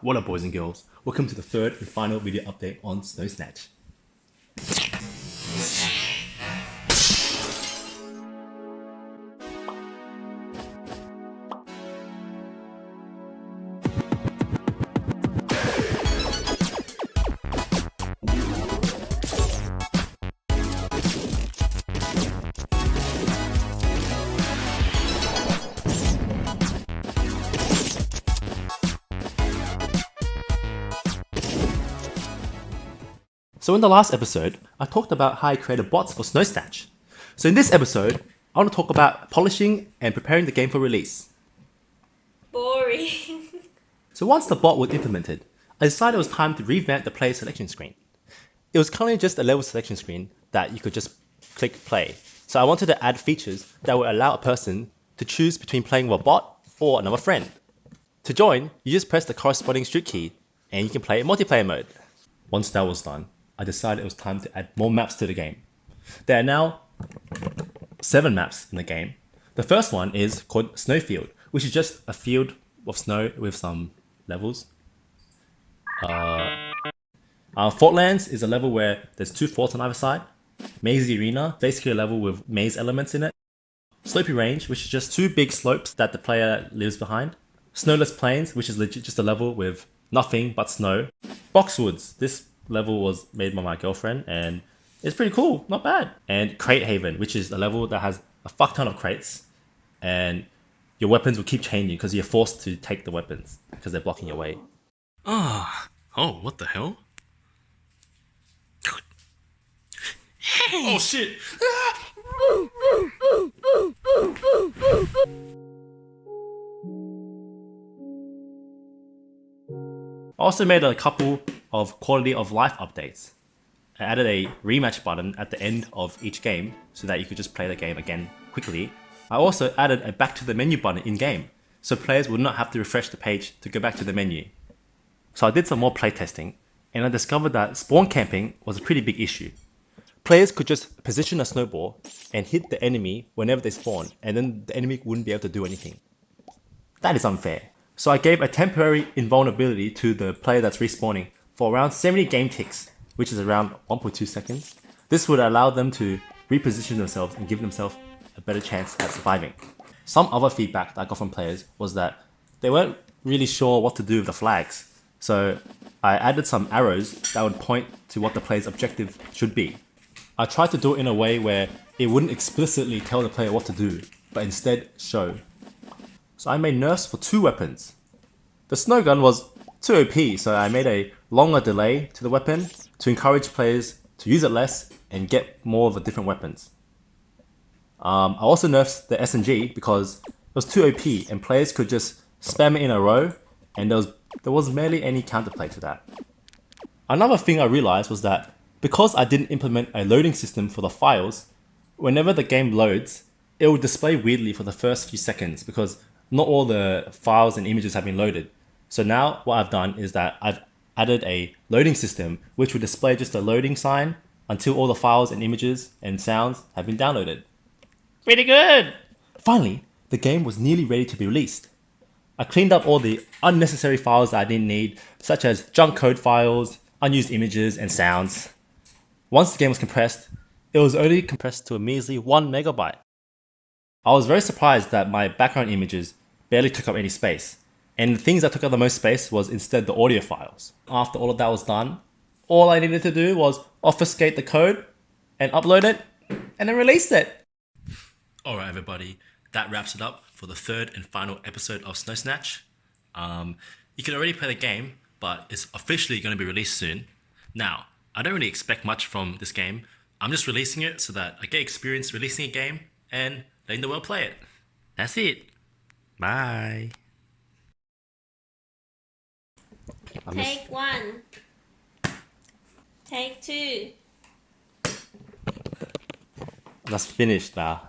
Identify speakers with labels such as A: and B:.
A: What up, boys and girls? Welcome to the third and final video update on SNOWSNATCH. So in the last episode, I talked about how I created bots for SNOWSNATCH. So in this episode, I want to talk about polishing and preparing the game for release.
B: Boring.
A: So once the bot was implemented, I decided it was time to revamp the player selection screen. It was currently just a level selection screen that you could just click play. So I wanted to add features that would allow a person to choose between playing with a bot or another friend. To join, you just press the corresponding street key and you can play in multiplayer mode. Once that was done, I decided it was time to add more maps to the game. There are now 7 maps in the game. The first one is called Snowfield, which is just a field of snow with some levels. Fortlands is a level where there's 2 forts on either side. Maze Arena, basically a level with maze elements in it. Slopey Range, which is just 2 big slopes that the player lives behind. Snowless Plains, which is legit just a level with nothing but snow. Boxwoods, this level was made by my girlfriend and it's pretty cool, not bad. And Crate Haven, which is a level that has a fuck ton of crates and your weapons will keep changing because you're forced to take the weapons because they're blocking your way.
C: Oh, what the hell? Hey!
A: Oh shit! I also made a couple of quality of life updates. I added a rematch button at the end of each game so that you could just play the game again quickly. I also added a back to the menu button in game so players would not have to refresh the page to go back to the menu. So I did some more playtesting and I discovered that spawn camping was a pretty big issue. Players could just position a snowball and hit the enemy whenever they spawn and then the enemy wouldn't be able to do anything. That is unfair. So I gave a temporary invulnerability to the player that's respawning for around 70 game ticks, which is around 1.2 seconds. This would allow them to reposition themselves and give themselves a better chance at surviving. Some other feedback that I got from players was that they weren't really sure what to do with the flags. So I added some arrows that would point to what the player's objective should be. I tried to do it in a way where it wouldn't explicitly tell the player what to do, but instead show. So I made nerfs for 2 weapons. The snow gun was too OP, so I made a longer delay to the weapon to encourage players to use it less and get more of the different weapons. I also nerfed the SNG because it was too OP and players could just spam it in a row and there was barely any counterplay to that. Another thing I realized was that because I didn't implement a loading system for the files, whenever the game loads, it will display weirdly for the first few seconds because not all the files and images have been loaded. So now what I've done is that I've added a loading system which will display just a loading sign until all the files and images and sounds have been downloaded. Pretty good! Finally, the game was nearly ready to be released. I cleaned up all the unnecessary files that I didn't need, such as junk code files, unused images and sounds. Once the game was compressed, it was only compressed to a measly 1 megabyte. I was very surprised that my background images barely took up any space, and the things that took up the most space was instead the audio files. After all of that was done, all I needed to do was obfuscate the code and upload it, and then release it.
C: Alright everybody, that wraps it up for the third and final episode of SNOWSNATCH. You can already play the game, but it's officially going to be released soon. Now, I don't really expect much from this game. I'm just releasing it so that I get experience releasing a game and letting the world play it. That's it. Bye.
B: Take 1. Take 2.
A: That's finished now.